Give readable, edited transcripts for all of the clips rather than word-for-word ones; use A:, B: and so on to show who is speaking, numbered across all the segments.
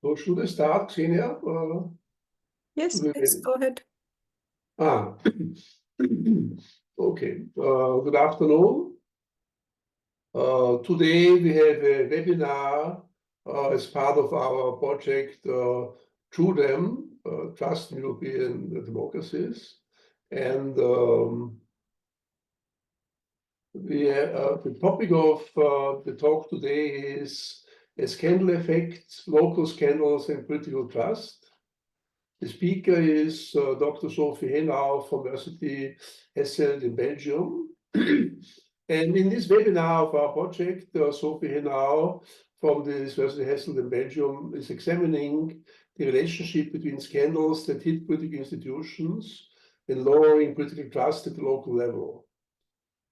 A: So should I start, Xenia?
B: Yes, please go ahead.
A: Okay. Good afternoon. Today we have a webinar as part of our project TRUEDEM, Trust in European Democracies. And the topic of the talk today is a scandal effect, local scandals and political trust. The speaker is Dr. Sofie Hennau from Universiteit Hasselt in Belgium. And in this webinar of our project, Sofie Hennau from the Universiteit Hasselt in Belgium is examining the relationship between scandals that hit political institutions and lowering political trust at the local level.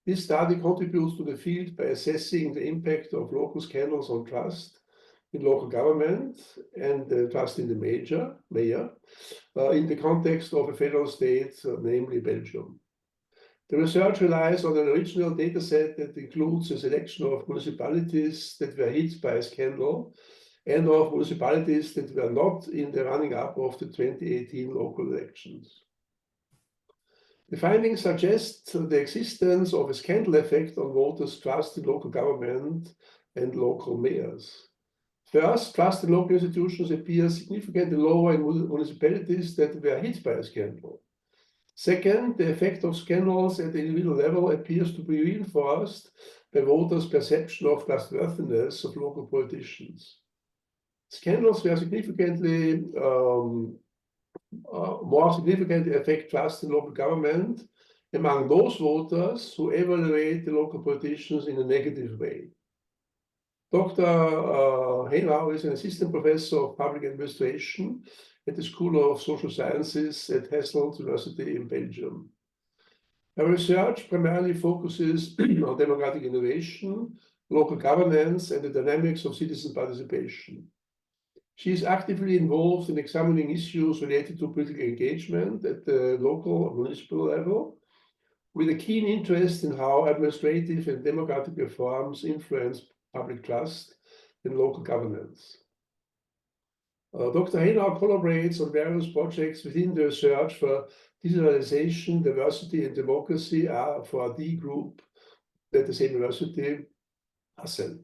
A: This study contributes to the field by assessing the impact of local scandals on trust in local government and trust in the mayor in the context of a federal state, namely Belgium. The research relies on an original dataset that includes a selection of municipalities that were hit by a scandal and of municipalities that were not in the running up of the 2018 local elections. The findings suggest the existence of a scandal effect on voters' trust in local government and local mayors. First, trust in local institutions appears significantly lower in municipalities that were hit by a scandal. Second, the effect of scandals at the individual level appears to be reinforced by voters' perception of trustworthiness of local politicians. Scandals were significantly more significantly affect trust in local government among those voters who evaluate the local politicians in a negative way. Dr. Hennau is an assistant professor of public administration at the School of Social Sciences at Hasselt University in Belgium. Her research primarily focuses on democratic innovation, local governance, and the dynamics of citizen participation. She is actively involved in examining issues related to political engagement at the local or municipal level, with a keen interest in how administrative and democratic reforms influence public trust in local governance. Dr. Hennau collaborates on various projects within the research for digitalization, diversity, and democracy for D group at the same Universiteit Hasselt.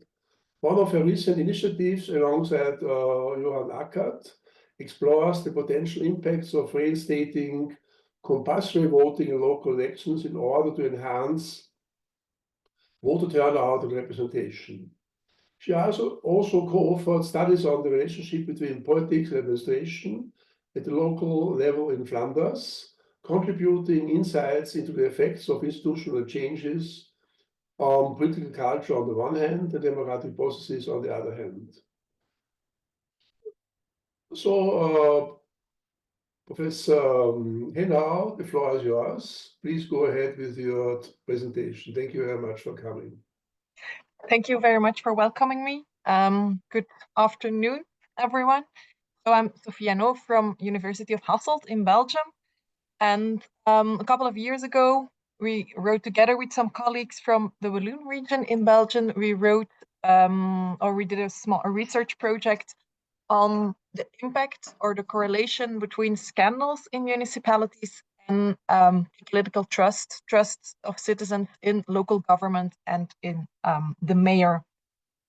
A: One of her recent initiatives, alongside Johan Ackert, explores the potential impacts of reinstating compulsory voting in local elections in order to enhance voter turnout and representation. She also co-authored studies on the relationship between politics and administration at the local level in Flanders, contributing insights into the effects of institutional changes on political culture on the one hand, and democratic processes on the other hand. So, Professor Hennau, the floor is yours. Please go ahead with your presentation. Thank you very much for coming.
B: Thank you very much for welcoming me. Good afternoon, everyone. So I'm Sofie Hennau from University of Hasselt in Belgium. And a couple of years ago, we wrote together with some colleagues from the Walloon region in Belgium. We wrote, we did a small research project on the impact or the correlation between scandals in municipalities and political trust of citizens in local government and in the mayor.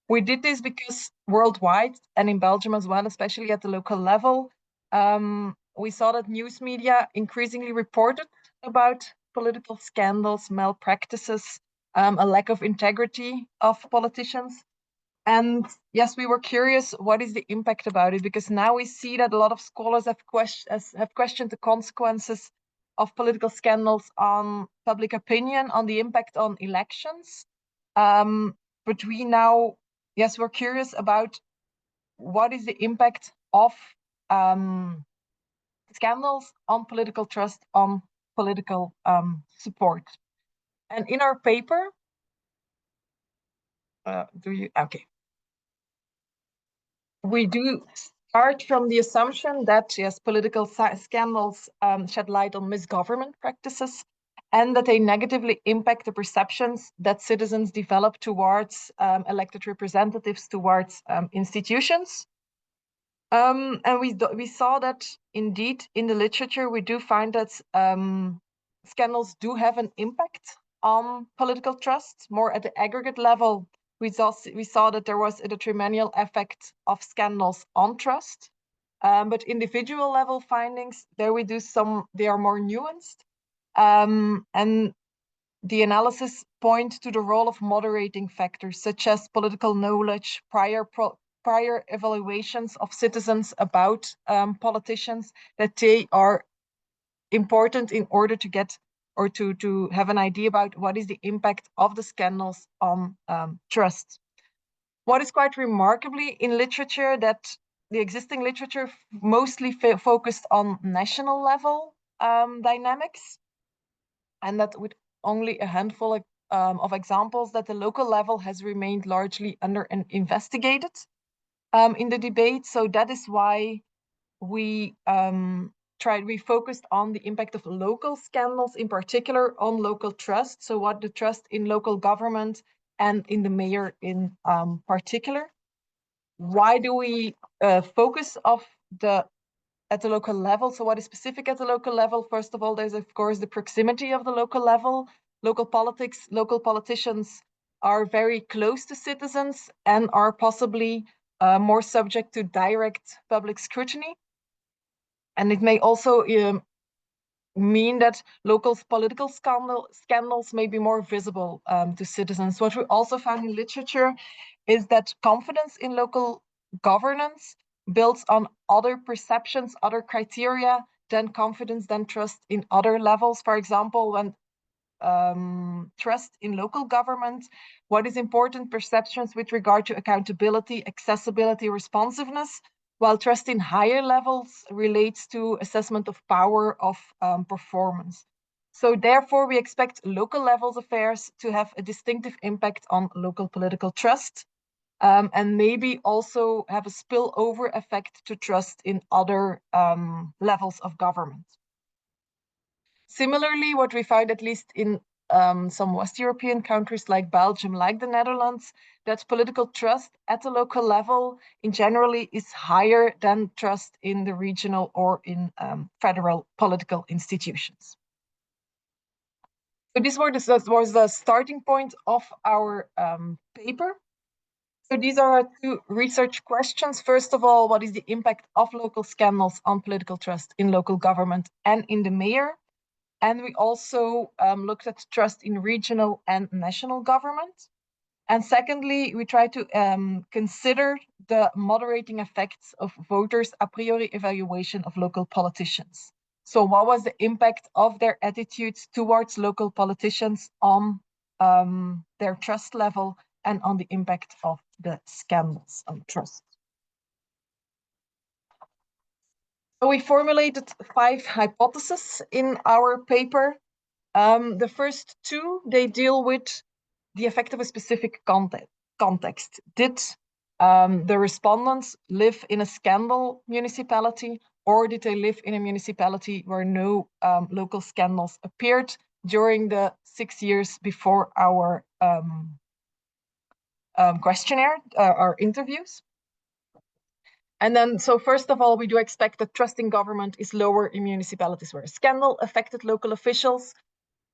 B: We did this because worldwide and in Belgium as well, especially at the local level, we saw that news media increasingly reported about political scandals, malpractices, a lack of integrity of politicians. And yes, we were curious, what is the impact about it? Because now we see that a lot of scholars have questioned the consequences of political scandals on public opinion, on the impact on elections. But we now, yes, we're curious about what is the impact of scandals on political trust, on political support. And in our paper, we do start from the assumption that, yes, political scandals shed light on misgovernment practices and that they negatively impact the perceptions that citizens develop towards elected representatives, towards institutions. And we saw that indeed in the literature we do find that scandals do have an impact on political trust. More at the aggregate level, we saw that there was a detrimental effect of scandals on trust. But individual level findings, there we do they are more nuanced. And the analysis point to the role of moderating factors such as political knowledge, prior evaluations of citizens about politicians, that they are important in order to get or to have an idea about what is the impact of the scandals on trust. What is quite remarkably in literature that the existing literature mostly focused on national level dynamics, and that with only a handful of examples that the local level has remained largely investigated in the debate. So that is why we focused on the impact of local scandals, in particular on local trust. So what the trust in local government and in the mayor in particular. Why do we focus at the local level? So what is specific at the local level? First of all, there's of course the proximity of the local level. Local politics, local politicians are very close to citizens and are possibly more subject to direct public scrutiny. And it may also mean that local political scandals may be more visible to citizens. What we also found in literature is that confidence in local governance builds on other perceptions, other criteria than confidence, than trust in other levels. For example, when trust in local government, what is important? Perceptions with regard to accountability, accessibility, responsiveness, while trust in higher levels relates to assessment of power, of performance. So therefore, we expect local levels affairs to have a distinctive impact on local political trust, and maybe also have a spillover effect to trust in other levels of government. Similarly, what we find, at least in some West European countries like Belgium, like the Netherlands, that political trust at the local level in generally is higher than trust in the regional or in federal political institutions. So this was the starting point of our paper. So these are our two research questions. First of all, what is the impact of local scandals on political trust in local government and in the mayor? And we also looked at trust in regional and national government. And secondly, we try to consider the moderating effects of voters' a priori evaluation of local politicians. So what was the impact of their attitudes towards local politicians on their trust level and on the impact of the scandals on trust? So we formulated 5 hypotheses in our paper. The first 2, they deal with the effect of a specific context. Did the respondents live in a scandal municipality, or did they live in a municipality where no local scandals appeared during the 6 years before our questionnaire, our interviews? And then, so first of all, we do expect that trust in government is lower in municipalities where a scandal affected local officials.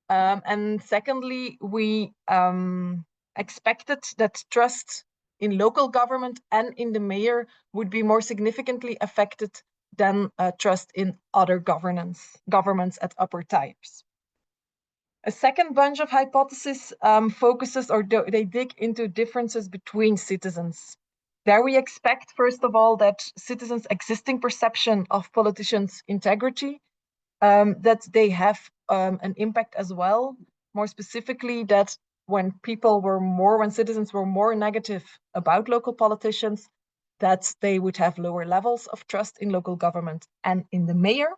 B: And secondly, we expected that trust in local government and in the mayor would be more significantly affected than trust in other governments at upper tiers. A second bunch of hypotheses focuses, or they dig into differences between citizens. There we expect, first of all, that citizens' existing perception of politicians' integrity, that they have an impact as well. More specifically, that when citizens were more negative about local politicians, that they would have lower levels of trust in local government and in the mayor.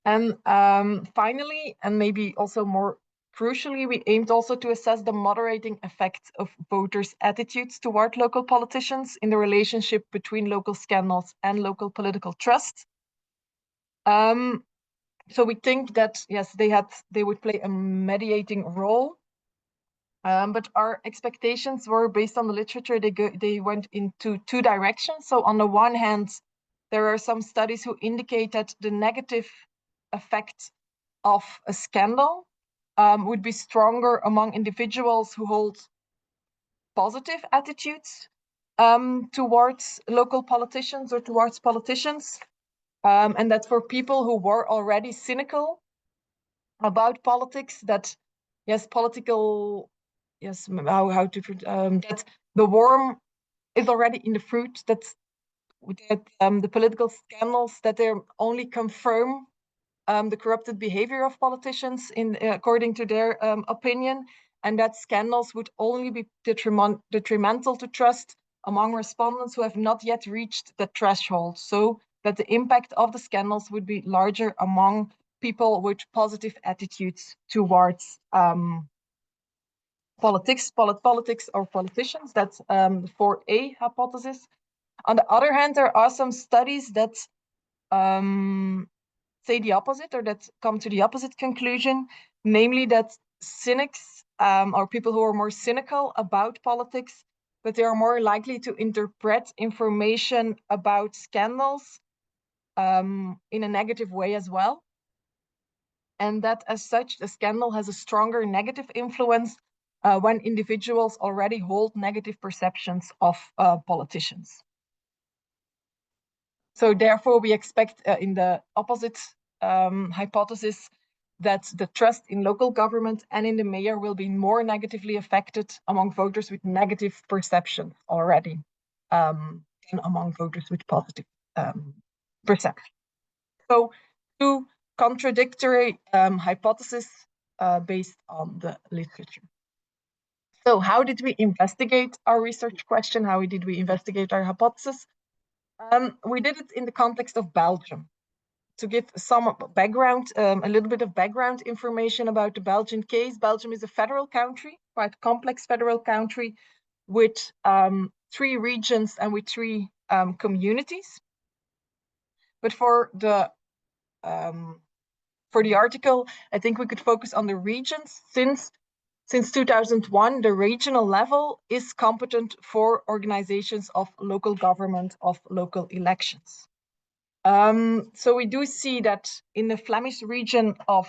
B: And finally, and maybe also more crucially, we aimed also to assess the moderating effect of voters' attitudes toward local politicians in the relationship between local scandals and local political trust. So we think that, yes, they would play a mediating role. But our expectations were based on the literature. They went into two directions. So on the one hand, there are some studies who indicate that the negative effect of a scandal would be stronger among individuals who hold positive attitudes towards local politicians or towards politicians. And that for people who were already cynical about politics, that yes, political, yes, how to that the worm is already in the fruit. That the political scandals that they only confirm the corrupted behavior of politicians in according to their opinion, and that scandals would only be detrimental to trust among respondents who have not yet reached the threshold. So that the impact of the scandals would be larger among people with positive attitudes towards politics or politicians. That's the 4A hypothesis. On the other hand, there are some studies that say the opposite, or that come to the opposite conclusion, namely that cynics or people who are more cynical about politics, but they are more likely to interpret information about scandals in a negative way as well. And that as such, the scandal has a stronger negative influence when individuals already hold negative perceptions of politicians. So therefore, we expect in the opposite hypothesis that the trust in local government and in the mayor will be more negatively affected among voters with negative perceptions already than among voters with positive perception. So two contradictory hypotheses based on the literature. So how did we investigate our research question? How did we investigate our hypothesis? We did it in the context of Belgium. To give some background, a little bit of background information about the Belgian case. Belgium is a federal country, quite a complex federal country with 3 regions and with 3 communities. But for the article, I think we could focus on the regions. Since 2001, the regional level is competent for organizations of local government, of local elections. So we do see that in the Flemish region of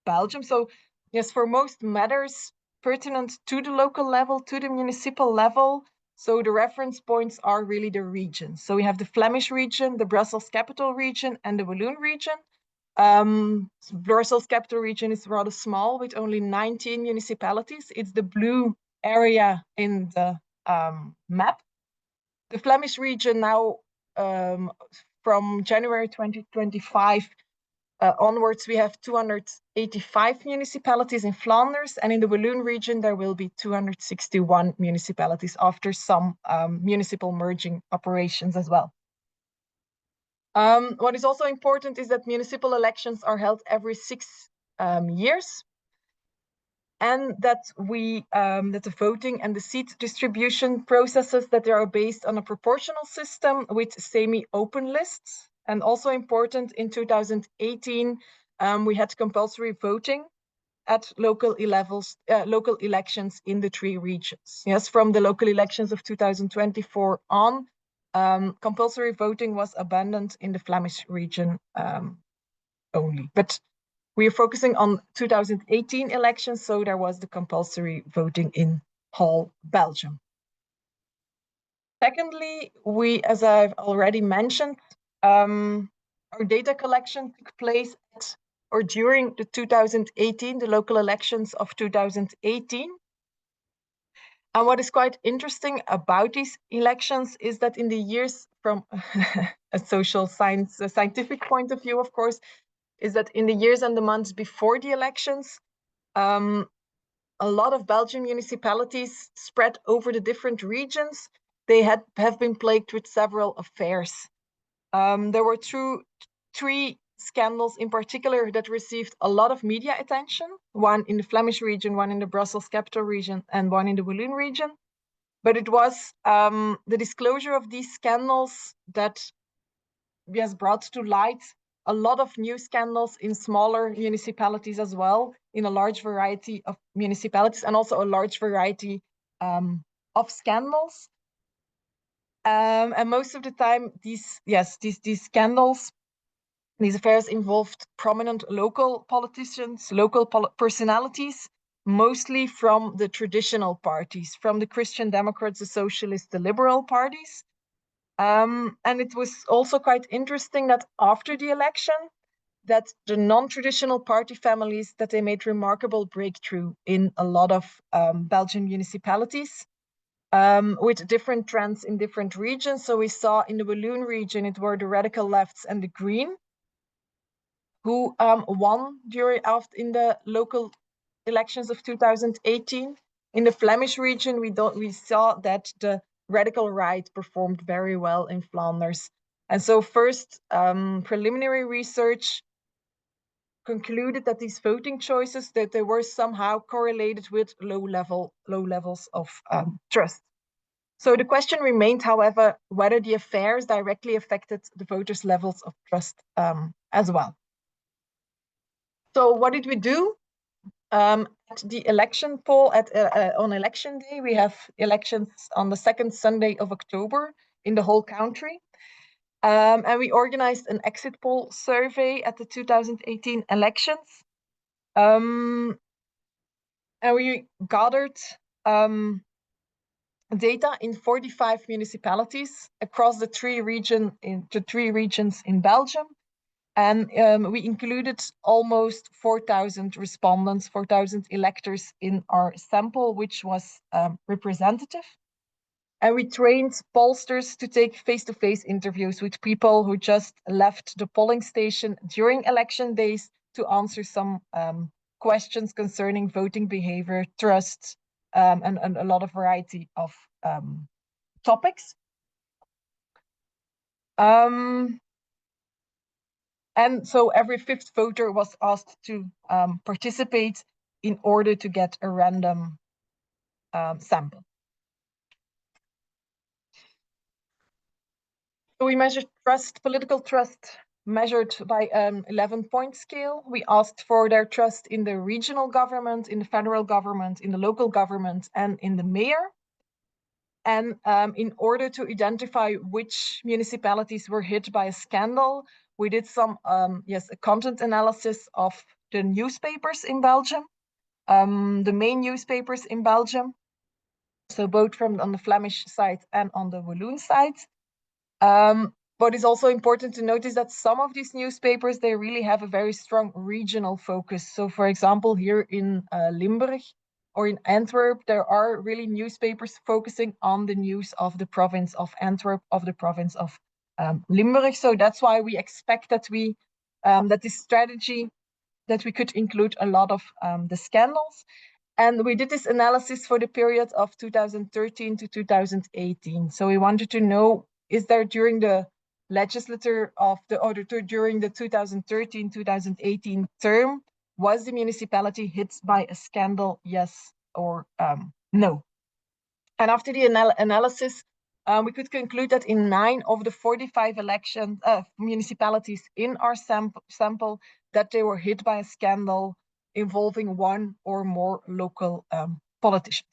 B: Belgium, so yes, for most matters pertinent to the local level, to the municipal level, so the reference points are really the regions. So we have the Flemish region, the Brussels capital region, and the Walloon region. Brussels capital region is rather small with only 19 municipalities. It's the blue area in the map. The Flemish region now, from January 2025 onwards, we have 285 municipalities in Flanders, and in the Walloon region, there will be 261 municipalities after some municipal merging operations as well. What is also important is that municipal elections are held every 6 years, and that that the voting and the seat distribution processes that they are based on a proportional system with semi-open lists. And also important, in 2018, we had compulsory voting at local elections in the 3 regions. Yes, from the local elections of 2024 on, compulsory voting was abandoned in the Flemish region only. But we are focusing on 2018 elections, so there was the compulsory voting in whole Belgium. Secondly, we, as I've already mentioned, our data collection took place at or during the 2018, the local elections of 2018. And what is quite interesting about these elections is that in the years, from a social science, a scientific point of view, of course, is that in the years and the months before the elections, a lot of Belgian municipalities spread over the different regions. They have been plagued with several affairs. There were 3 scandals in particular that received a lot of media attention, one in the Flemish region, one in the Brussels capital region, and one in the Walloon region. But it was the disclosure of these scandals that brought to light a lot of new scandals in smaller municipalities as well, in a large variety of municipalities and also a large variety of scandals. And most of the time, these scandals, these affairs involved prominent local politicians, local personalities, mostly from the traditional parties, from the Christian Democrats, the Socialists, the Liberal parties. And it was also quite interesting that after the election, that the non-traditional party families, that they made remarkable breakthrough in a lot of Belgian municipalities. With different trends in different regions. So we saw in the Walloon region, it were the radical lefts and the Green who won in the local elections of 2018. In the Flemish region, we saw that the radical right performed very well in Flanders. And so first preliminary research concluded that these voting choices, that they were somehow correlated with low levels of trust. So the question remained, however, whether the affairs directly affected the voters' levels of trust as well. So what did we do? At the election poll on election day, we have elections on the second Sunday of October in the whole country. And we organized an exit poll survey at the 2018 elections. And we gathered data in 45 municipalities across the three regions in Belgium. And we included almost 4,000 respondents, 4,000 electors in our sample, which was representative. And we trained pollsters to take face-to-face interviews with people who just left the polling station during election days to answer some questions concerning voting behavior, trust, and a lot of variety of topics. And so every fifth voter was asked to participate in order to get a random sample. So we measured trust, political trust, measured by an 11-point scale. We asked for their trust in the regional government, in the federal government, in the local government, and in the mayor. And in order to identify which municipalities were hit by a scandal, we did some a content analysis of the newspapers in Belgium, the main newspapers in Belgium. So both on the Flemish side and on the Walloon side. But it's also important to notice that some of these newspapers, they really have a very strong regional focus. So for example, here in Limburg or in Antwerp, there are really newspapers focusing on the news of the province of Antwerp, of the province of Limburg. So that's why we expect that that this strategy, that we could include a lot of the scandals. And we did this analysis for the period of 2013 to 2018. So we wanted to know, is there during the legislature of the auditor, during the 2013-2018 term, was the municipality hit by a scandal, yes or no? And after the analysis, we could conclude that in 9 of the 45 municipalities in our sample, that they were hit by a scandal involving one or more local politicians.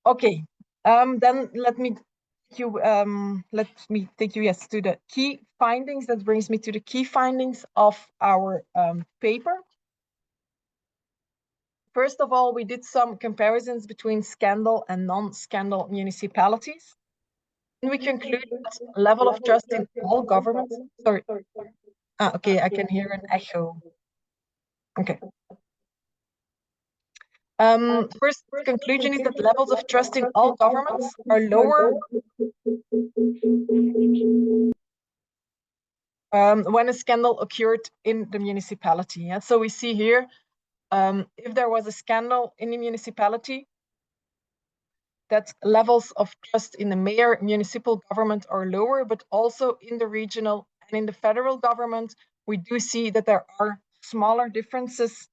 B: Okay, then let me take you to the key findings. That brings me to the key findings of our paper. First of all, we did some comparisons between scandal and non-scandal municipalities. And we concluded that level of trust in all governments. Sorry. Okay, I can hear an echo. Okay. First conclusion is that levels of trust in all governments are lower when a scandal occurred in the municipality. Yeah? So we see here, if there was a scandal in the municipality, that levels of trust in the mayor, municipal government are lower, but also in the regional and in the federal government, we do see that there are smaller differences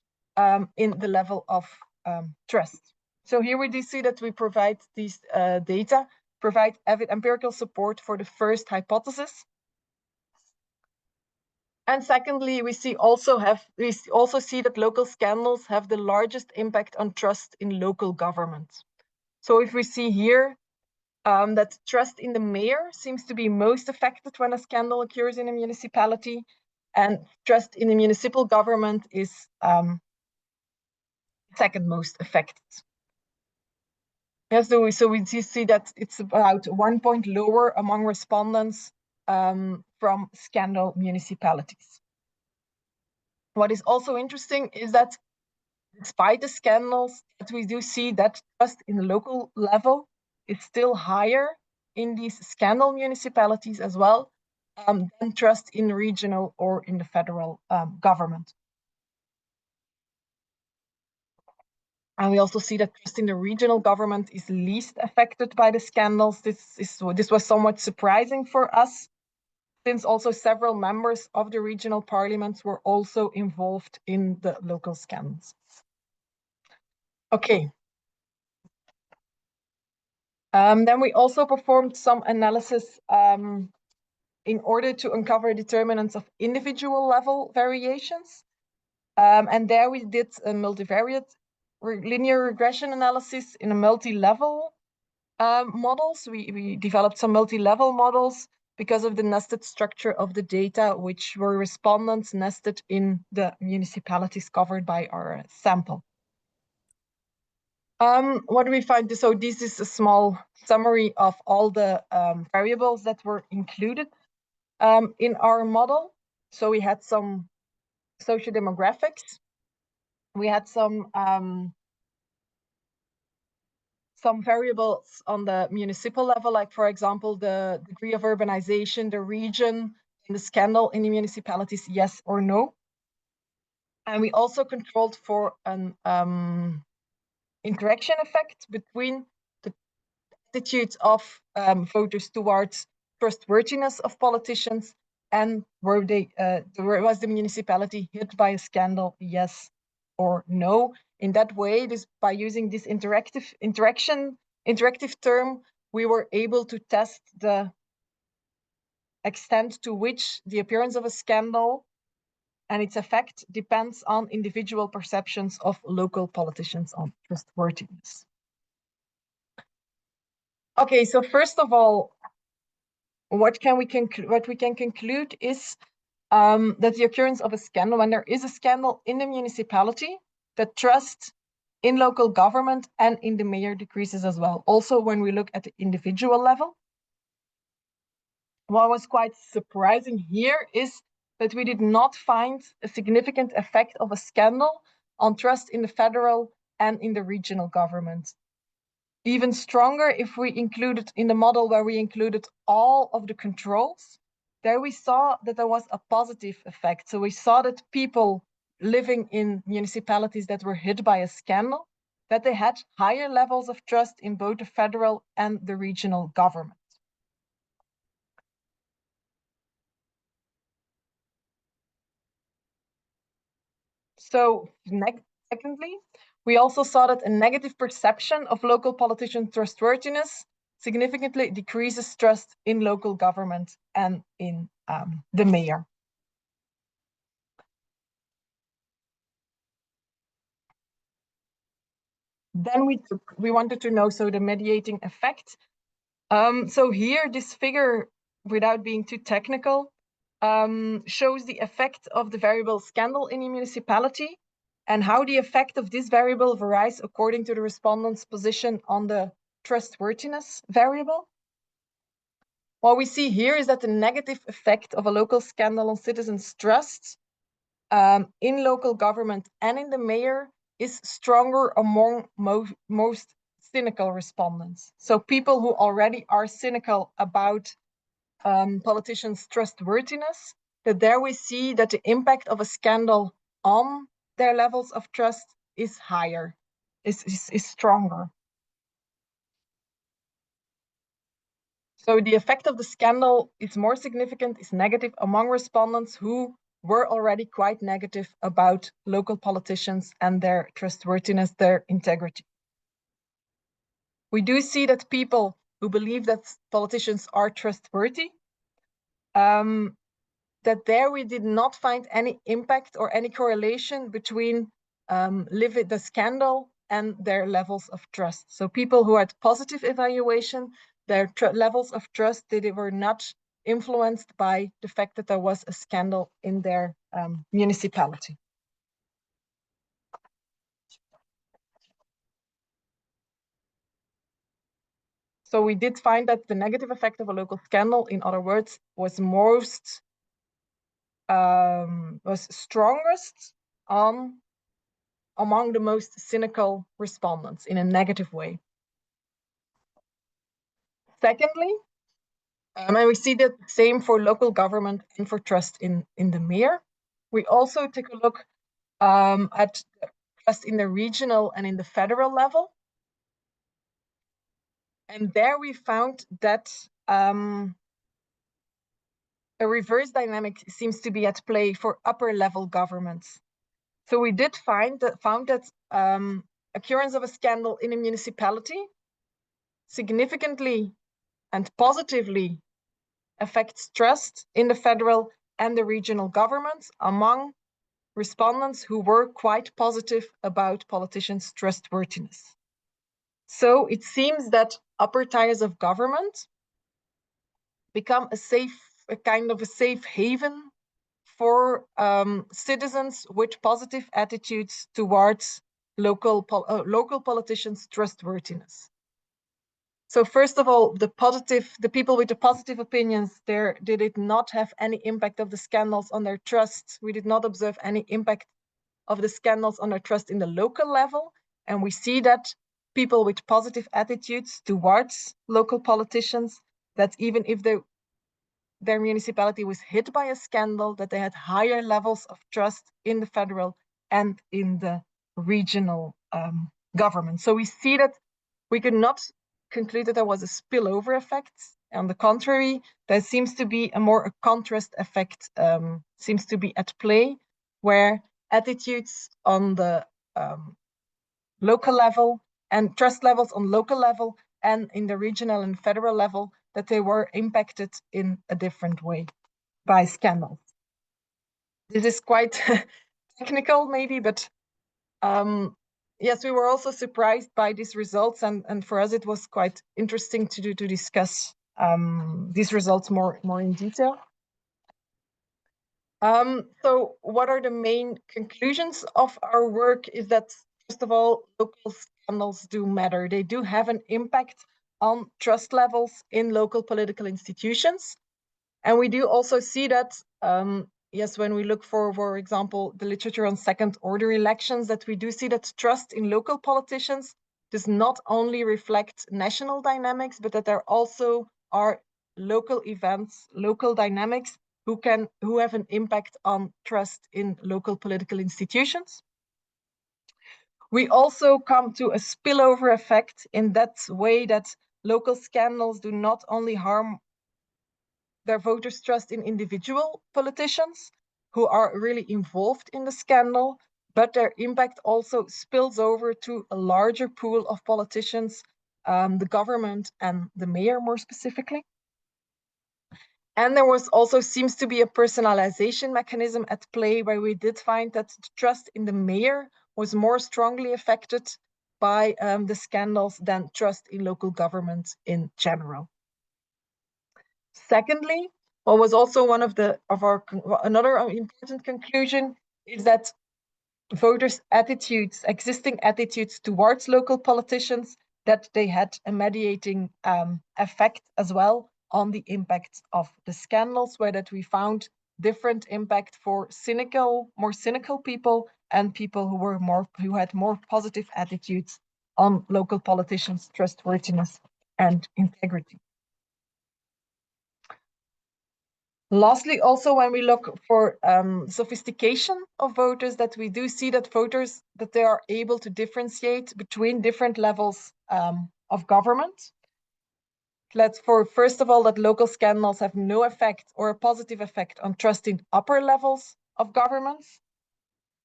B: in the level of trust. So here we do see that we provide these data, provide empirical support for the first hypothesis. And secondly, we also see that local scandals have the largest impact on trust in local government. So if we see here that trust in the mayor seems to be most affected when a scandal occurs in a municipality, and trust in the municipal government is second most affected. Yeah, so we see that it's about 1 point lower among respondents from scandal municipalities. What is also interesting is that despite the scandals, that we do see that trust in the local level is still higher in these scandal municipalities as well than trust in regional or in the federal government. And we also see that trust in the regional government is least affected by the scandals. This was somewhat surprising for us, since also several members of the regional parliaments were also involved in the local scandals. Okay. Then we also performed some analysis in order to uncover determinants of individual level variations. And there we did a multivariate linear regression analysis in a multi-level models. We developed some multi-level models because of the nested structure of the data, which were respondents nested in the municipalities covered by our sample. What do we find? So this is a small summary of all the variables that were included in our model. So we had some sociodemographics. We had some variables on the municipal level, like, for example, the degree of urbanization, the region, and the scandal in the municipalities, yes or no. And we also controlled for an interaction effect between the attitudes of voters towards trustworthiness of politicians and was the municipality hit by a scandal, yes or no. In that way, by using this interactive term, we were able to test the extent to which the appearance of a scandal and its effect depends on individual perceptions of local politicians on trustworthiness. Okay, so first of all, what we can conclude is that the occurrence of a scandal, when there is a scandal in the municipality, the trust in local government and in the mayor decreases as well. Also, when we look at the individual level. What was quite surprising here is that we did not find a significant effect of a scandal on trust in the federal and in the regional government. Even stronger, if we included in the model where we included all of the controls, there we saw that there was a positive effect. So we saw that people living in municipalities that were hit by a scandal, that they had higher levels of trust in both the federal and the regional government. So secondly, we also saw that a negative perception of local politician trustworthiness significantly decreases trust in local government and in the mayor. Then we wanted to know, so the mediating effect. So here, this figure, without being too technical, shows the effect of the variable scandal in a municipality and how the effect of this variable varies according to the respondent's position on the trustworthiness variable. What we see here is that the negative effect of a local scandal on citizens' trust in local government and in the mayor is stronger among most cynical respondents. So people who already are cynical about politicians' trustworthiness, that there we see that the impact of a scandal on their levels of trust is higher, is stronger. So the effect of the scandal is more significant, is negative among respondents who were already quite negative about local politicians and their trustworthiness, their integrity. We do see that people who believe that politicians are trustworthy, that there we did not find any impact or any correlation between the scandal and their levels of trust. So people who had positive evaluation, their levels of trust, they were not influenced by the fact that there was a scandal in their municipality. So we did find that the negative effect of a local scandal, in other words, was strongest among the most cynical respondents in a negative way. Secondly, and we see the same for local government and for trust in the mayor. We also take a look at trust in the regional and in the federal level. And there we found that a reverse dynamic seems to be at play for upper level governments. So we did found that occurrence of a scandal in a municipality significantly and positively affects trust in the federal and the regional governments among respondents who were quite positive about politicians' trustworthiness. So it seems that upper tiers of government become a kind of a safe haven for citizens with positive attitudes towards local politicians' trustworthiness. So first of all, the people with the positive opinions, they did not have any impact of the scandals on their trust. We did not observe any impact of the scandals on their trust in the local level. And we see that people with positive attitudes towards local politicians, that even if their municipality was hit by a scandal, that they had higher levels of trust in the federal and in the regional government. So we see that we could not conclude that there was a spillover effect. On the contrary, there seems to be a contrast effect seems to be at play, where attitudes on the local level and trust levels on local level and in the regional and federal level, that they were impacted in a different way by scandals. This is quite technical maybe, but yes, we were also surprised by these results, and for us it was quite interesting to discuss these results more in detail. So what are the main conclusions of our work is that, first of all, local scandals do matter. They do have an impact on trust levels in local political institutions. And we do also see that, yes, when we look for example, the literature on second order elections, that we do see that trust in local politicians does not only reflect national dynamics, but that there also are local events, local dynamics who have an impact on trust in local political institutions. We also come to a spillover effect in that way that local scandals do not only harm their voters' trust in individual politicians who are really involved in the scandal, but their impact also spills over to a larger pool of politicians, the government and the mayor more specifically. And there also seems to be a personalization mechanism at play, where we did find that the trust in the mayor was more strongly affected by the scandals than trust in local government in general. Secondly, what was also another important conclusion is that voters' existing attitudes towards local politicians, that they had a mediating effect as well on the impact of the scandals, where that we found different impact for more cynical people and people who had more positive attitudes on local politicians' trustworthiness and integrity. Lastly, also when we look for sophistication of voters, that we do see that voters, that they are able to differentiate between different levels of government. First of all, that local scandals have no effect or a positive effect on trust in upper levels of governments.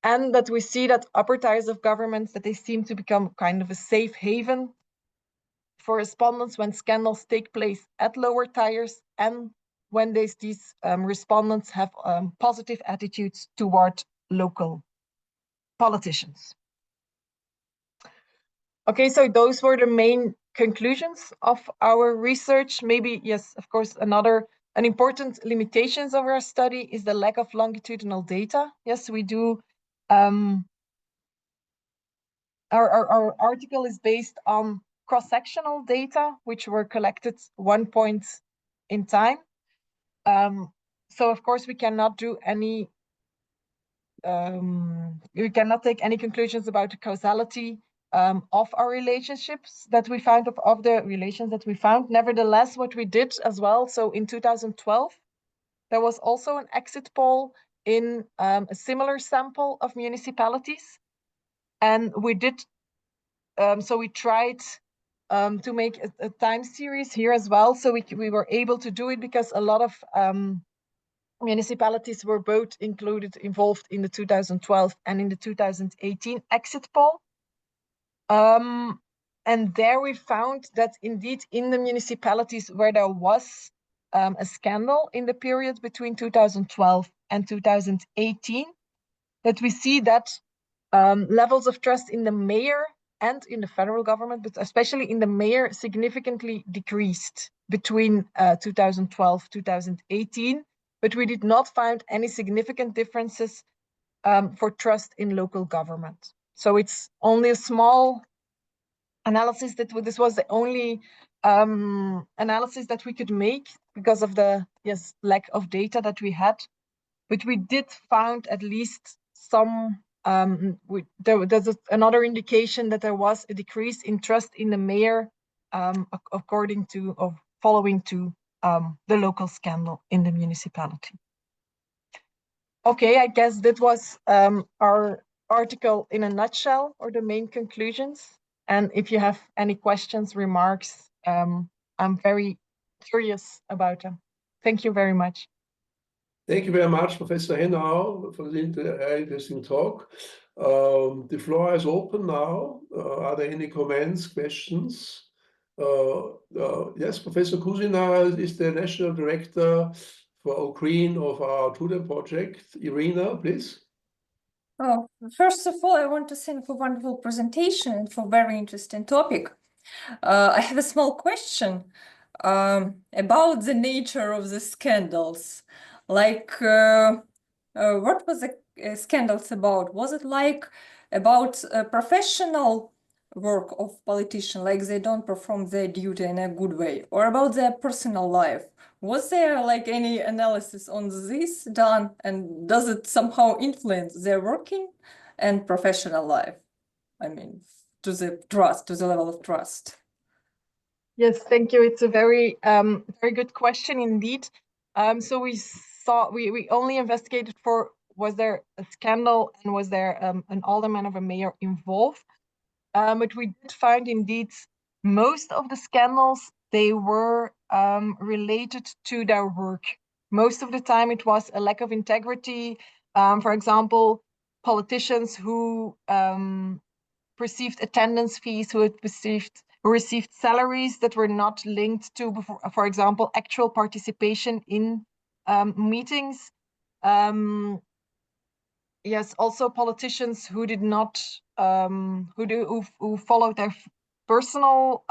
B: And that we see that upper tiers of governments, that they seem to become kind of a safe haven for respondents when scandals take place at lower tiers, and when these respondents have positive attitudes toward local politicians. Okay, so those were the main conclusions of our research. Maybe, yes, of course, an important limitations of our study is the lack of longitudinal data. Yes, we do. Our article is based on cross-sectional data, which were collected one point in time. So of course we cannot do any, we cannot take any conclusions about the causality of our relationships that we found, of the relations that we found. Nevertheless, what we did as well, so in 2012, there was also an exit poll in a similar sample of municipalities. And we did, so we tried to make a time series here as well. So we were able to do it because a lot of municipalities were both involved in the 2012 and in the 2018 exit poll. And there we found that indeed in the municipalities where there was a scandal in the period between 2012 and 2018, that we see that levels of trust in the mayor and in the federal government, but especially in the mayor, significantly decreased between 2012 2018. But we did not find any significant differences for trust in local government. So it's only a small analysis this was the only analysis that we could make because of the lack of data that we had. But we did find at least some, there's another indication that there was a decrease in trust in the mayor according to, or following to the local scandal in the municipality. Okay, I guess that was our article in a nutshell, or the main conclusions. And if you have any questions, remarks, I'm very curious about them. Thank you very much.
A: Thank you very much, Professor Hennau, for the interesting talk. The floor is open now. Are there any comments, questions? Yes, Professor Kusina is the National Director for Ukraine of our TRUEDEM project. Irina, please.
C: Oh, first of all, I want to thank for wonderful presentation and for very interesting topic. I have a small question about the nature of the scandals. Like, what was the scandals about? Was it like about professional work of politicians, like they don't perform their duty in a good way, or about their personal life? Was there like any analysis on this done, and does it somehow influence their working and professional life? I mean, to the trust, to the level of trust.
B: Yes, thank you. It's a very, very good question indeed. So we only investigated for, was there a scandal and was there an alderman of a mayor involved? But we did find indeed most of the scandals, they were related to their work. Most of the time it was a lack of integrity. For example, politicians who received attendance fees, who received salaries that were not linked to, for example, actual participation in meetings. Yes, also politicians who did not, who followed their personal,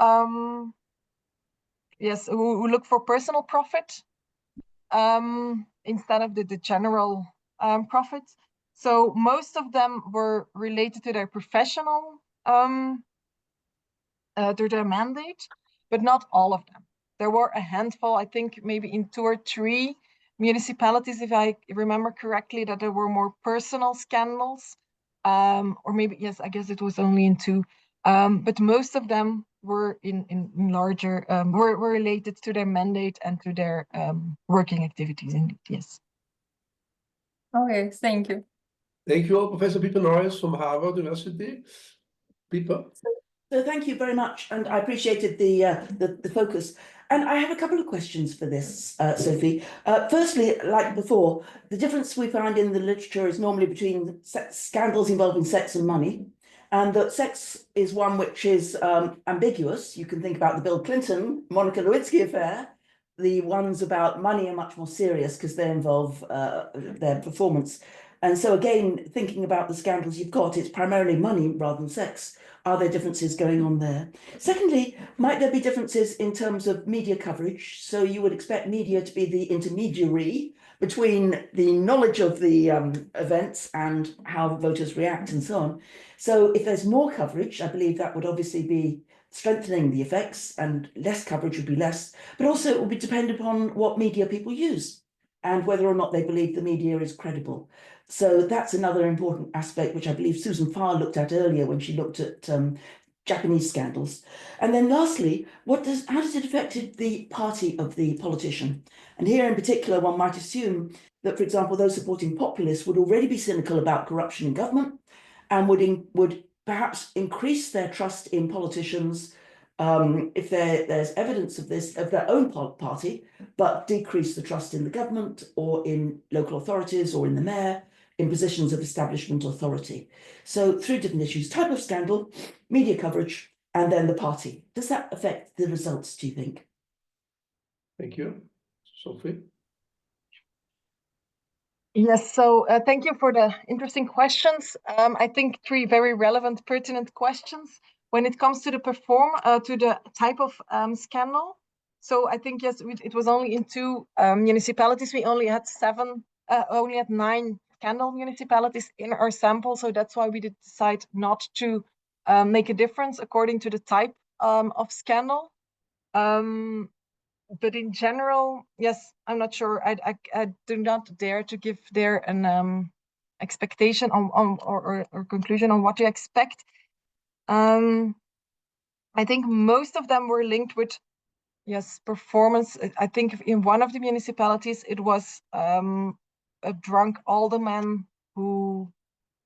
B: who look for personal profit instead of the general profit. So most of them were related to their professional, to their mandate, but not all of them. There were a handful, I think maybe in 2 or 3 municipalities, if I remember correctly, that there were more personal scandals, or maybe, yes, I guess it was only in 2, but most of them were in larger, were related to their mandate and to their working activities, indeed, yes.
C: Okay, thank you.
A: Thank you all, Professor Pieper Norris from Harvard University. Pieper?
D: So thank you very much, and I appreciated the focus. And I have a couple of questions for this, Sophie. Firstly, like before, the difference we find in the literature is normally between scandals involving sex and money, and that sex is one which is ambiguous. You can think about the Bill Clinton, Monica Lewinsky affair. the ones about money are much more serious because they involve their performance. And so again, thinking about the scandals you've got, it's primarily money rather than sex. Are there differences going on there? Secondly, might there be differences in terms of media coverage? So you would expect media to be the intermediary between the knowledge of the events and how voters react and so on. So if there's more coverage, I believe that would obviously be strengthening the effects, and less coverage would be less, but also it will be dependent upon what media people use and whether or not they believe the media is credible. So that's another important aspect, which I believe Susan Farr looked at earlier when she looked at Japanese scandals. And then lastly, how does it affect the party of the politician? And here in particular, one might assume that, for example, those supporting populists would already be cynical about corruption in government and would perhaps increase their trust in politicians if there's evidence of this, of their own party, but decrease the trust in the government or in local authorities or in the mayor, in positions of establishment authority. So 3 different issues: type of scandal, media coverage, and then the party. Does that affect the results, do you think?
A: Thank you. Sophie?
B: Yes, so thank you for the interesting questions. I think 3 very relevant, pertinent questions. When it comes to the type of scandal, so I think yes, it was only in 2 municipalities. We only had 9 scandal municipalities in our sample, so that's why we did decide not to make a difference according to the type of scandal. But in general, yes, I'm not sure. I do not dare to give there an expectation or conclusion on what to expect. I think most of them were linked with, yes, performance. I think in one of the municipalities, it was a drunk alderman who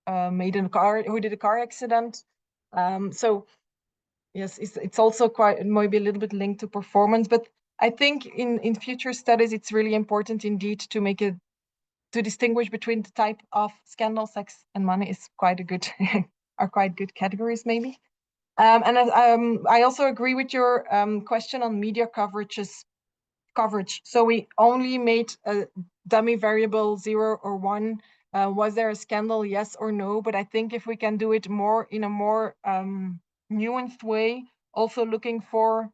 B: did a car accident. So yes, it's also quite maybe a little bit linked to performance, but I think in future studies, it's really important indeed to distinguish between the type of scandal, sex, and money is quite a good are quite good categories maybe. And I also agree with your question on media coverage. So we only made a dummy variable 0 or 1. Was there a scandal? Yes or no? But I think if we can do it more in a more nuanced way, also looking for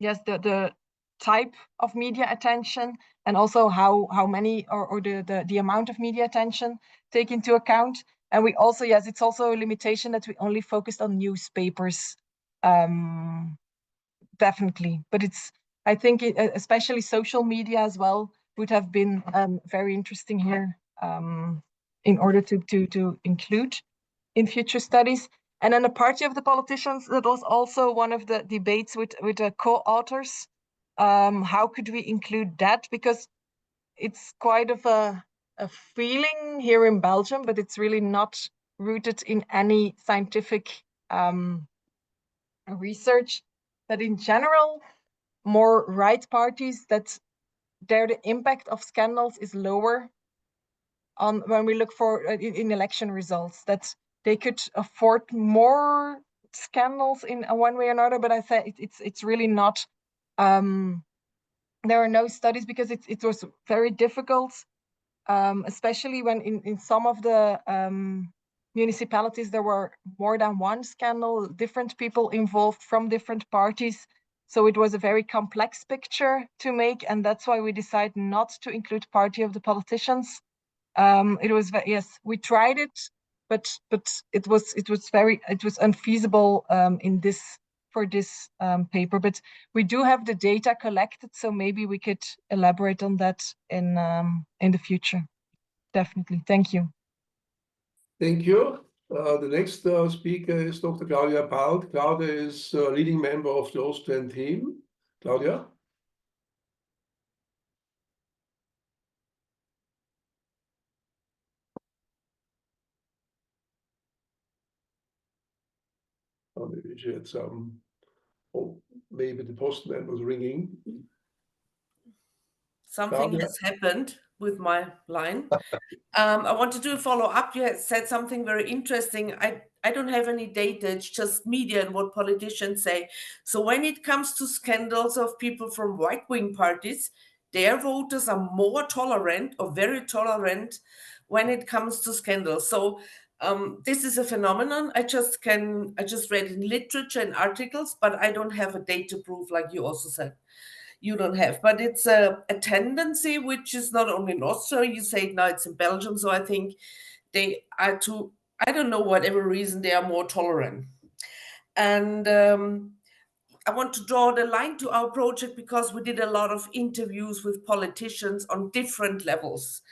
B: the type of media attention and also how many or the amount of media attention take into account. And we also, yes, it's also a limitation that we only focused on newspapers, definitely. But I think especially social media as well would have been very interesting here in order to include in future studies. And then the party of the politicians, that was also one of the debates with the co-authors. How could we include that? Because it's quite of a feeling here in Belgium, but it's really not rooted in any scientific research, that in general, more right parties, that the impact of scandals is lower on when we look for in election results, that they could afford more scandals in one way or another. But I say it's really not. There are no studies because it was very difficult, especially when in some of the municipalities there were more than one scandal, different people involved from different parties. So it was a very complex picture to make, and that's why we decided not to include party of the politicians. It was yes, we tried it, but it was unfeasible for this paper. But we do have the data collected, so maybe we could elaborate on that in the future. Definitely, thank you.
A: Thank you. The next speaker is Dr. Claudia Palt. Claudia is a leading member of the Austrian team. Claudia? Oh, maybe she had some, oh, maybe the postman was ringing.
E: Something
A: Claudia?
E: has happened with my line. I want to do a follow-up. You had said something very interesting. I don't have any data, it's just media and what politicians say. So when it comes to scandals of people from right-wing parties, their voters are more tolerant or very tolerant when it comes to scandals. So this is a phenomenon. I just read in literature and articles, but I don't have a data proof like you also said. You don't have, but it's a tendency which is not only in Austria, you say now it's in Belgium, so I think they are I don't know, whatever reason, they are more tolerant. And I want to draw the line to our project because we did a lot of interviews with politicians on different levels.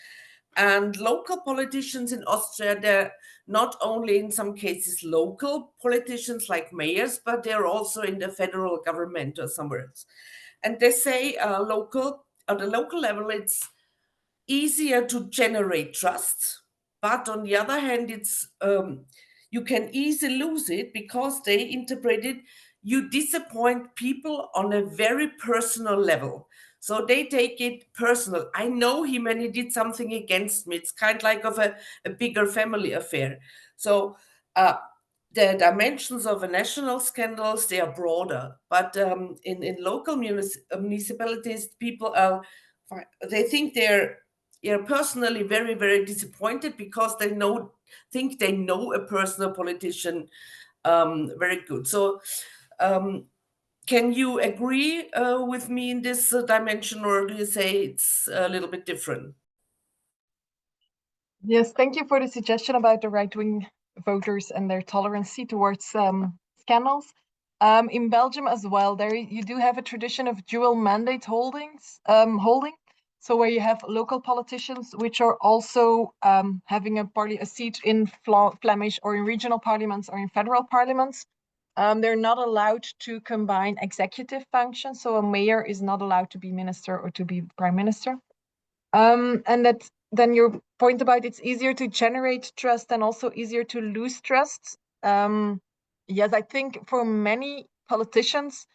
E: And local politicians in Austria, they're not only in some cases local politicians like mayors, but they're also in the federal government or somewhere else. And they say at the local level, it's easier to generate trust. But on the other hand, it's you can easily lose it because they interpret it, you disappoint people on a very personal level. So they take it personal. I know him and he did something against me. It's kind of like of a bigger family affair. So the dimensions of a national scandals, they are broader, but in local municipalities, people they think they're personally very, very disappointed because they think they know a personal politician very good. So can you agree with me in this dimension, or do you say it's a little bit different?
B: Yes, thank you for the suggestion about the right-wing voters and their tolerance towards scandals. In Belgium as well, you do have a tradition of dual mandate holding. So where you have local politicians, which are also having a seat in Flemish or in regional parliaments or in federal parliaments. They're not allowed to combine executive functions. So a mayor is not allowed to be minister or to be prime minister. And that then your point about it's easier to generate trust and also easier to lose trust. Yes, I think for many politicians,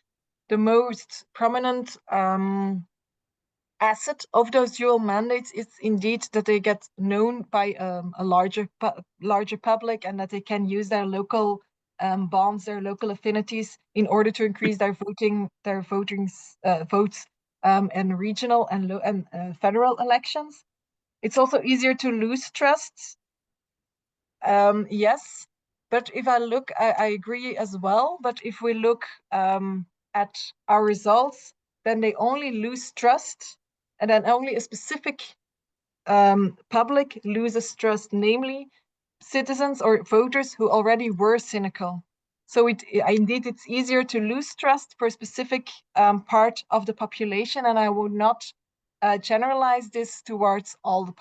B: the most prominent asset of those dual mandates is indeed that they get known by a larger public, and that they can use their local bonds, their local affinities, in order to increase their votes in regional and federal elections. It's also easier to lose trust. Yes, but if I look, I agree as well. But if we look at our results, then they only lose trust, and then only a specific public loses trust, namely citizens or voters who already were cynical. So indeed, it's easier to lose trust for a specific part of the population, and I would not generalize this towards all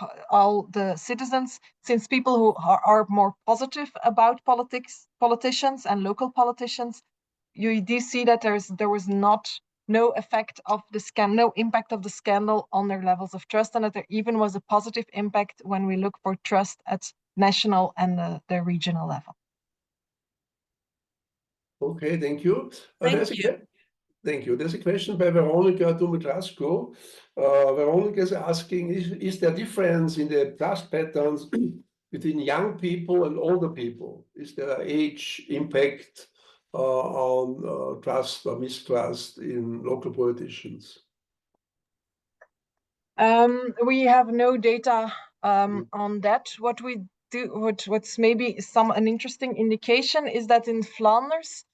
B: the citizens, since people who are more positive about politicians and local politicians, you do see that there was no effect of no impact of the scandal on their levels of trust, and that there even was a positive impact when we look for trust at national and the regional level.
A: Okay, thank you.
E: Thank you.
A: Thank you. There's a question by Veronica Dumitrascu. Veronica is asking, is there a difference in the trust patterns between young people and older people? Is there age impact on trust or mistrust in local politicians?
B: We have no data on that. What we do, what's maybe an interesting indication is that in Flanders,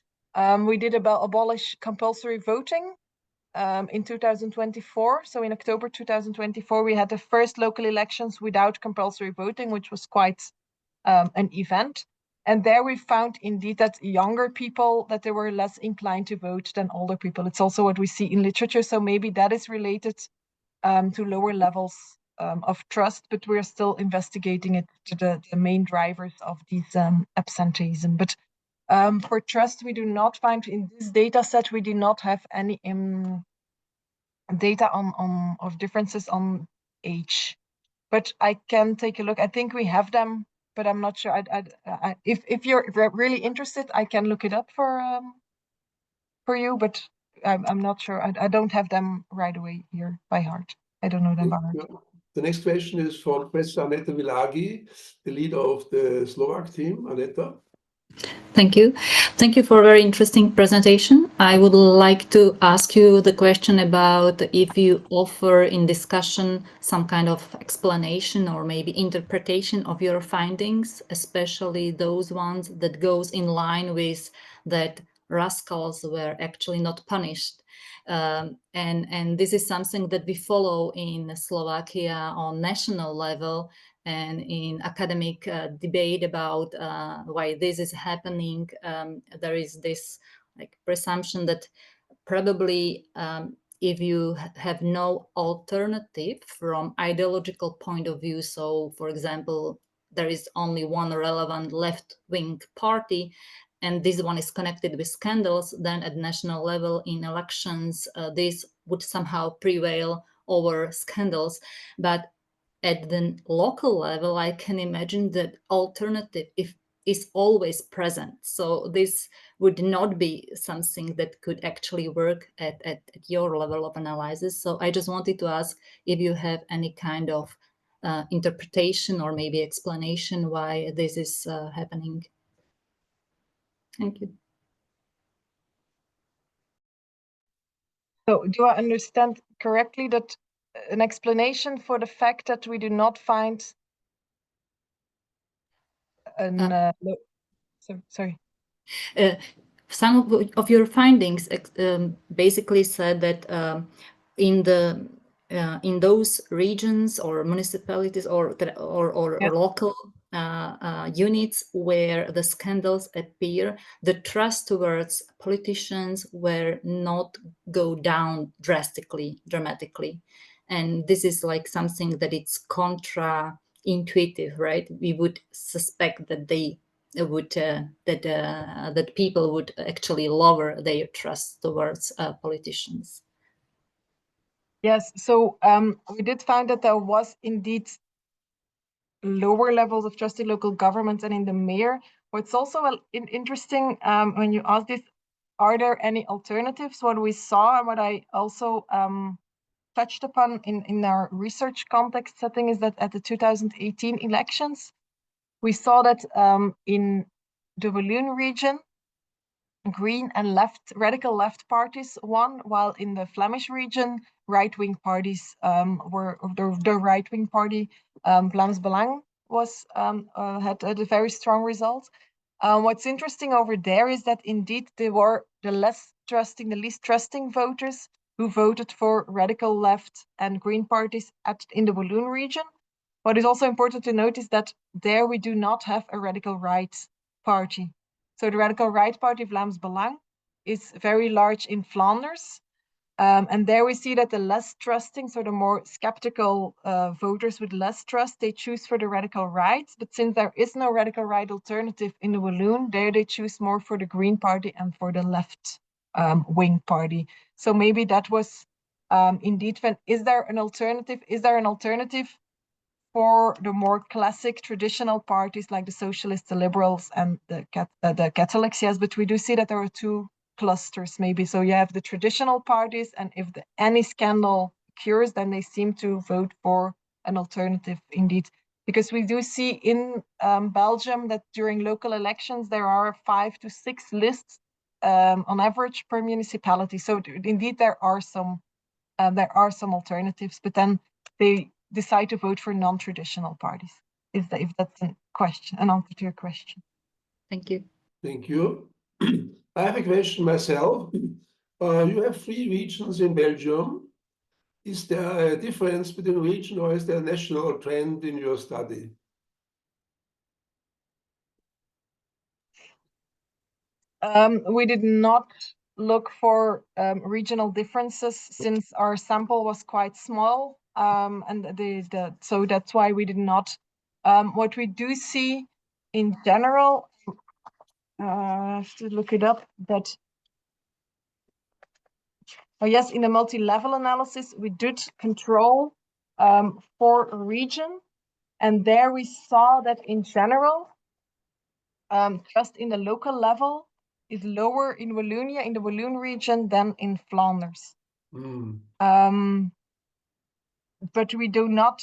B: we did abolish compulsory voting in 2024. So in October 2024, we had the first local elections without compulsory voting, which was quite an event. And there we found indeed that younger people, that they were less inclined to vote than older people. It's also what we see in literature. So maybe that is related to lower levels of trust, but we're still investigating it to the main drivers of these absenteeism. But for trust, we do not find in this data set, we do not have any data of differences on age. But I can take a look. I think we have them, but I'm not sure. If you're really interested, I can look it up for you, but I'm not sure. I don't have them right away here by heart. I don't know them by heart.
A: The next question is for Professor Aneta Vilagi, the leader of the Slovak team. Aneta.
F: Thank you. Thank you for a very interesting presentation. I would like to ask you the question about if you offer in discussion some kind of explanation or maybe interpretation of your findings, especially those ones that goes in line with that rascals were actually not punished. And this is something that we follow in Slovakia on national level, and in academic debate about why this is happening. There is this like presumption that probably if you have no alternative from ideological point of view, so for example, there is only one relevant left-wing party, and this one is connected with scandals, then at national level in elections, this would somehow prevail over scandals. But at the local level, I can imagine that alternative is always present. So this would not be something that could actually work at your level of analysis. So I just wanted to ask if you have any kind of interpretation or maybe explanation why this is happening. Thank you.
B: So do I understand correctly that an explanation for the fact that we do not find an sorry.
F: Some of your findings basically said that in those regions or municipalities or local units where the scandals appear, the trust towards politicians were not go down dramatically. And this is like something that it's contra-intuitive, right? We would suspect that they would that people would actually lower their trust towards politicians.
B: Yes, so we did find that there was indeed lower levels of trust in local government and in the mayor. What's also interesting when you ask this, are there any alternatives? What we saw and what I also touched upon in our research context setting is that at the 2018 elections, we saw that in the Walloon region, green and radical left parties won, while in the Flemish region, right-wing parties were the right-wing party, Vlaams Belang, had a very strong result. What's interesting over there is that indeed they were the least trusting voters who voted for radical left and green parties in the Walloon region. What is also important to note is that there we do not have a radical right party. So the radical right party, Vlaams Belang, is very large in Flanders. And there we see that the less trusting, so the more skeptical voters with less trust, they choose for the radical right. But since there is no radical right alternative in the Walloon, there they choose more for the Green Party and for the left wing party. So maybe that was indeed, is there an alternative? Is there an alternative for the more classic traditional parties like the socialists, the liberals, and the Catholics? Yes, but we do see that there are two clusters maybe. So you have the traditional parties, and if any scandal occurs, then they seem to vote for an alternative indeed. Because we do see in Belgium that during local elections, there are 5 to 6 lists on average per municipality. So indeed, there are some alternatives, but then they decide to vote for non-traditional parties. If that's an answer to your question.
F: Thank you.
A: Thank you. I have a question myself. You have 3 regions in Belgium. Is there a difference between region, or is there a national trend in your study?
B: We did not look for regional differences since our sample was quite small, and so that's why we did not. What we do see in general, I have to look it up. Yes, in the multi-level analysis, we did control for a region, and there we saw that in general, trust in the local level is lower in Wallonia, in the Walloon region, than in Flanders. but we do not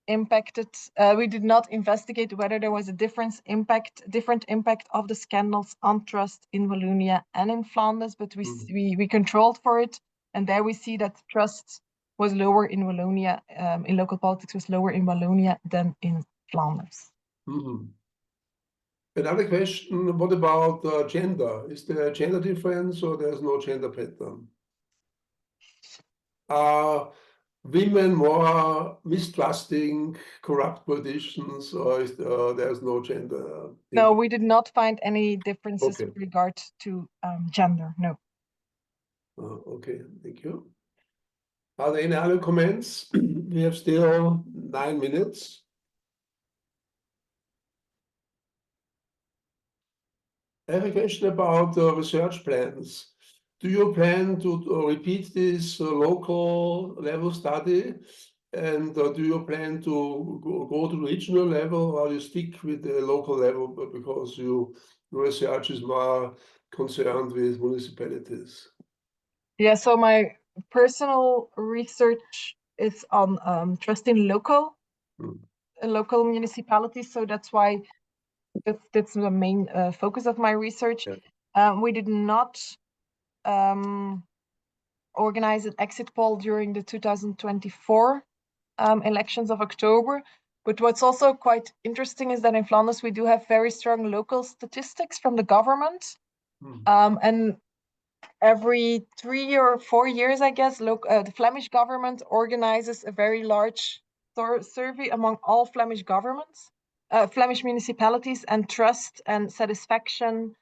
B: we did not investigate whether there was a different impact of the scandals on trust in Wallonia and in Flanders, but we controlled for it, and there we see that trust was lower in Wallonia, in local politics was lower in Wallonia than in Flanders.
A: Another question, what about gender? Is there a gender difference or there's no gender pattern? Are women more mistrusting corrupt politicians, or is there's no gender?
B: No, we did not find any differences with regard to gender, no.
A: Okay, thank you. Are there any other comments? We have still 9 minutes. I have a question about research plans. Do you plan to repeat this local level study? And do you plan to go to regional level, or you stick with the local level because your research is more concerned with municipalities?
B: Yeah, so my personal research is on trust in local municipalities. So that's why that's the main focus of my research. Yeah. We did not organize an exit poll during the 2024 elections of October. But what's also quite interesting is that in Flanders, we do have very strong local statistics from the government. And every 3 or 4 years, I guess, the Flemish government organizes a very large survey among all Flemish governments, Flemish municipalities, and trust and satisfaction,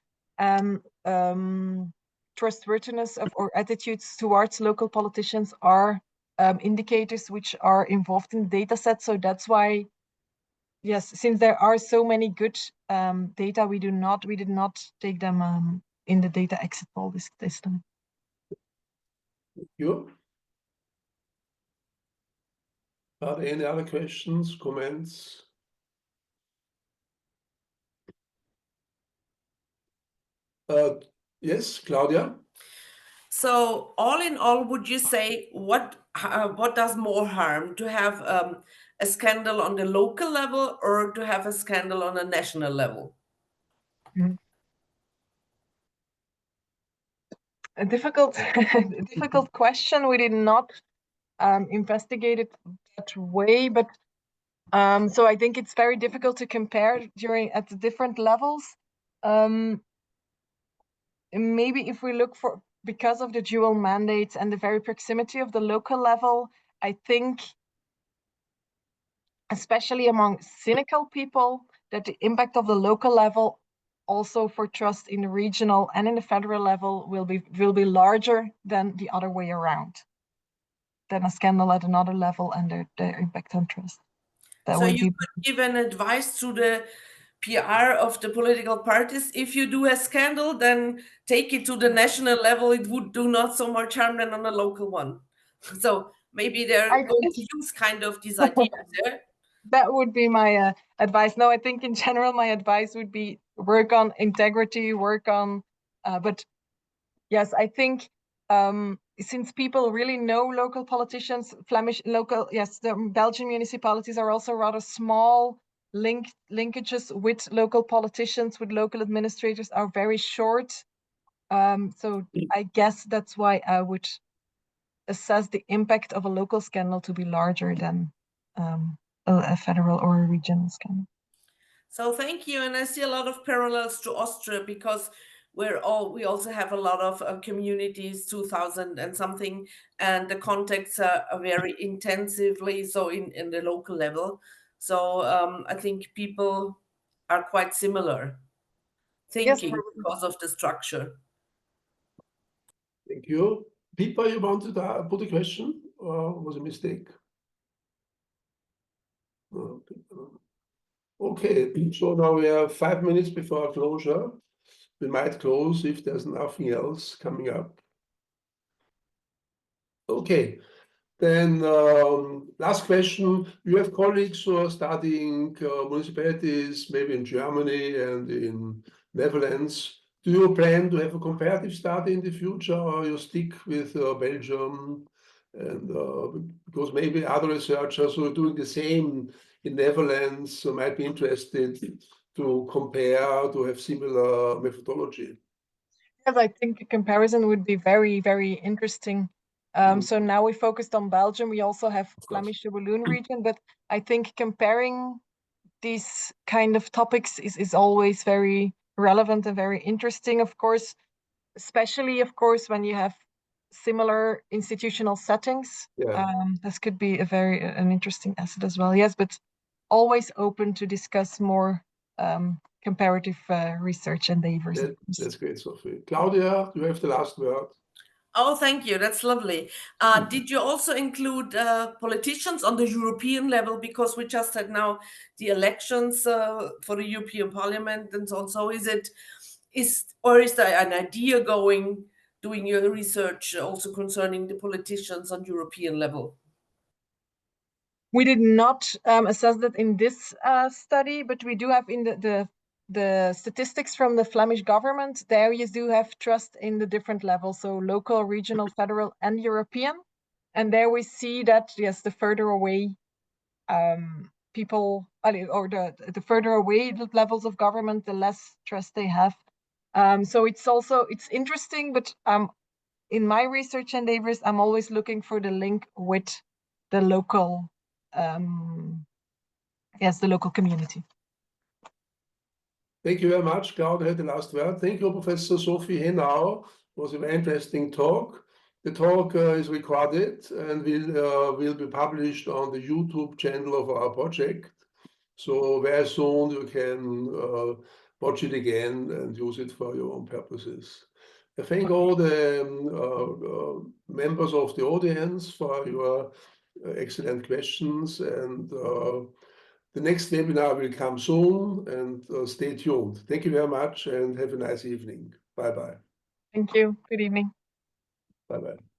B: trustworthiness or attitudes towards local politicians are indicators which are involved in the data set. So that's why, yes, since there are so many good data, we did not take them in the data exit poll this time.
A: Thank you. Are there any other questions, comments? Yes, Claudia?
E: So all in all, would you say what does more harm, to have a scandal on the local level or to have a scandal on a national level?
B: A difficult question. We did not investigate it that way, but so I think it's very difficult to compare at the different levels. Maybe if we look for, because of the dual mandates and the very proximity of the local level, I think, especially among cynical people, that the impact of the local level also for trust in the regional and in the federal level will be larger than the other way around, than a scandal at another level and their impact on trust.
E: So you could give an advice to the PR of the political parties: if you do a scandal, then take it to the national level. It would do not so much harm than on a local one. So maybe they're going to use kind of these ideas there.
B: That would be my advice. No, I think in general, my advice would be work on integrity, but yes, I think since people really know local politicians, the Belgian municipalities are also rather small. Linkages with local politicians, with local administrators are very short. So I guess that's why I would assess the impact of a local scandal to be larger than a federal or a regional scandal.
E: So thank you, and I see a lot of parallels to Austria, because we also have a lot of communities, 2,000 and something, and the contacts are very intensively so in the local level. So I think people are quite similar thinking because of the structure.
A: Thank you. Pippa, you wanted to put a question, or was it a mistake? Okay, so now we have 5 minutes before closure. We might close if there's nothing else coming up. Okay, then last question. You have colleagues who are studying municipalities, maybe in Germany and in Netherlands. Do you plan to have a comparative study in the future, or you stick with Belgium And because maybe other researchers who are doing the same in Netherlands might be interested to compare, to have similar methodology.
B: Yes, I think a comparison would be very, very interesting. So now we focused on Belgium. We also have Flemish Walloon region, but I think comparing these kind of topics is always very relevant and very interesting, of course, especially, of course, when you have similar institutional settings.
A: Yeah.
B: This could be an interesting asset as well. Yes, but always open to discuss more comparative research endeavors.
A: That's great, Sophie. Claudia, you have the last word.
E: Oh, thank you. That's lovely. Did you also include politicians on the European level? Because we just had now the elections for the European Parliament and so on. So is there an idea doing your research also concerning the politicians on European level?
B: We did not assess that in this study, but we do have in the statistics from the Flemish government. There you do have trust in the different levels, so local, regional, federal, and European. And there we see that, yes, the further away people, or the further away the levels of government, the less trust they have. So it's interesting, but in my research endeavors, I'm always looking for the link with the local the local community.
A: Thank you very much. Claudia had the last word. Thank you, Professor Sofie Hennau. It was a very interesting talk. The talk is recorded and will be published on the YouTube channel of our project. So very soon you can watch it again and use it for your own purposes. I thank all the members of the audience for your excellent questions, and the next webinar will come soon, and stay tuned. Thank you very much and have a nice evening. Bye-bye.
B: Thank you. Good evening.
A: Bye-bye.